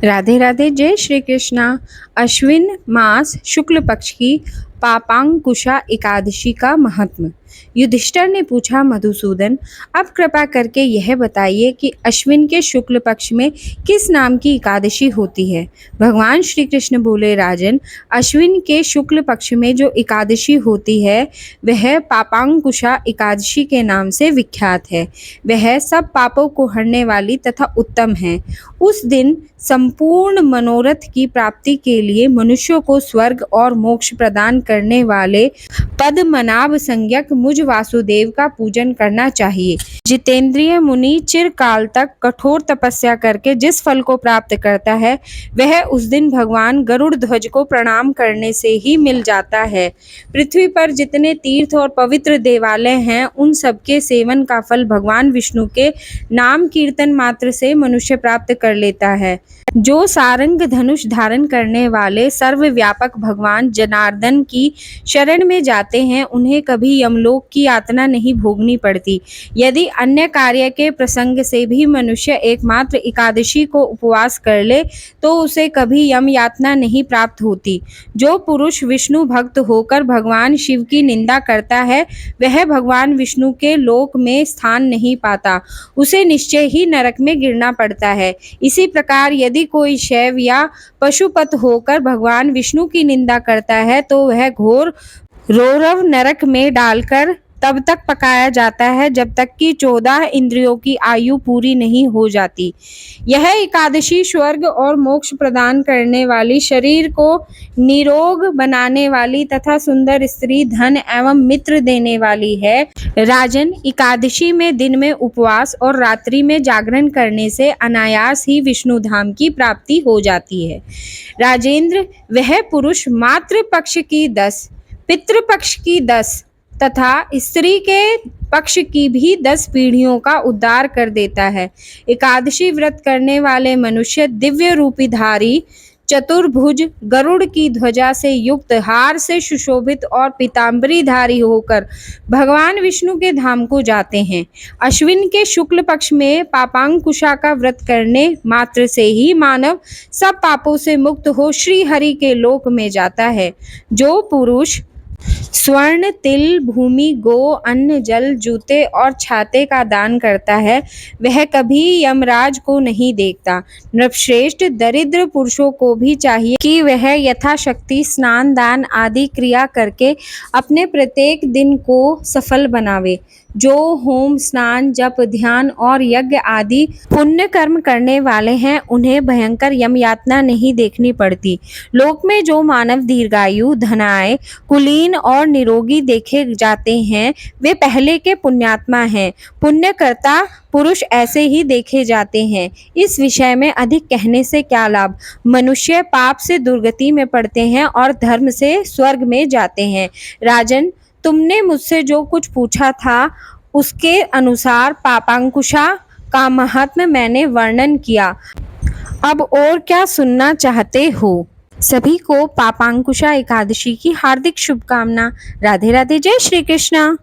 राधे राधे। जय श्री कृष्णा। अश्विन मास शुक्ल पक्ष की पापांकुशा एकादशी का महात्म। युधिष्ठिर ने पूछा, मधुसूदन, अब कृपा करके यह बताइए कि अश्विन के शुक्ल पक्ष में किस नाम की एकादशी होती है। भगवान श्री कृष्ण बोले, राजन, अश्विन के शुक्ल पक्ष में जो एकादशी होती है वह पापांकुशा एकादशी के नाम से विख्यात है। वह सब पापों को हरने वाली तथा उत्तम है। उस दिन संपूर्ण मनोरथ की प्राप्ति के लिए मनुष्यों को स्वर्ग और मोक्ष प्रदान करने वाले पद्मनाभ संज्ञक मुझ वासुदेव का पूजन करना चाहिए। जितेंद्रिय मुनि चिरकाल तक कठोर तपस्या करके जिस फल को प्राप्त करता है वह उस दिन भगवान गरुड़ ध्वज को प्रणाम करने से ही मिल जाता है। पृथ्वी पर जितने तीर्थ और पवित्र देवालय हैं उन सबके सेवन का फल भगवान विष्णु के नाम कीर्तन मात्र से मनुष्य प्राप्त कर लेता है। जो सारंग धनुष धारण करने वाले सर्वव्यापक भगवान जनार्दन की शरण में जाते हैं उन्हें कभी यमलोक की यातना नहीं भोगनी पड़ती। यदि अन्य कार्य के प्रसंग से भी मनुष्य एकमात्र एकादशी को उपवास कर ले तो उसे कभी यम यातना नहीं प्राप्त होती। जो पुरुष विष्णु भक्त होकर भगवान शिव की निंदा करता है वह भगवान विष्णु के लोक में स्थान नहीं पाता, उसे निश्चय ही नरक में गिरना पड़ता है। इसी प्रकार यदि कोई शैव या पशुपत होकर भगवान विष्णु की निंदा करता है तो वह घोर रौरव नरक में डालकर तब तक पकाया जाता है जब तक कि 14 इंद्रियों की आयु पूरी नहीं हो जाती। यह एकादशी स्वर्ग और मोक्ष प्रदान करने वाली, शरीर को निरोग बनाने वाली तथा सुंदर स्त्री, धन एवं मित्र देने वाली है। राजन, एकादशी में दिन में उपवास और रात्रि में जागरण करने से अनायास ही विष्णु धाम की प्राप्ति हो जाती है। राजेंद्र, वह पुरुष मातृ पक्ष की 10, पितृपक्ष की 10 तथा स्त्री के पक्ष की भी 10 पीढ़ियों का उद्धार कर देता है। एकादशी व्रत करने वाले मनुष्य दिव्य रूपीधारी, चतुर्भुज, गरुड़ की ध्वजा से युक्त, हार से सुशोभित और पीतांबरीधारी होकर भगवान विष्णु के धाम को जाते हैं। अश्विन के शुक्ल पक्ष में पापांकुशा का व्रत करने मात्र से ही मानव सब पापों से मुक्त हो श्री हरि के लोक में जाता है। जो पुरुष स्वर्ण, तिल, भूमि, गो, अन्न, जल, जूते और छाते का दान करता है वह कभी यमराज को नहीं देखता। नृपश्रेष्ठ, दरिद्र पुरुषों को भी चाहिए कि वह यथाशक्ति स्नान, दान आदि क्रिया करके अपने प्रत्येक दिन को सफल बनावे। जो होम, स्नान, जप, ध्यान और यज्ञ आदि पुण्य कर्म करने वाले हैं उन्हें भयंकर यम यातना नहीं देखनी पड़ती। लोक में जो मानव दीर्घायु, धनाय, कुलीन और निरोगी देखे जाते हैं वे पहले के पुण्यात्मा हैं। पुण्यकर्ता पुरुष ऐसे ही देखे जाते हैं। इस विषय में अधिक कहने से क्या लाभ। मनुष्य पाप से दुर्गति में पड़ते हैं और धर्म से स्वर्ग में जाते हैं। राजन, तुमने मुझसे जो कुछ पूछा था उसके अनुसार पापांकुशा का महात्म्य मैंने वर्णन किया। अब और क्या सुनना चाहते हो। सभी को पापांकुशा एकादशी की हार्दिक शुभकामना। राधे राधे। जय श्री कृष्णा।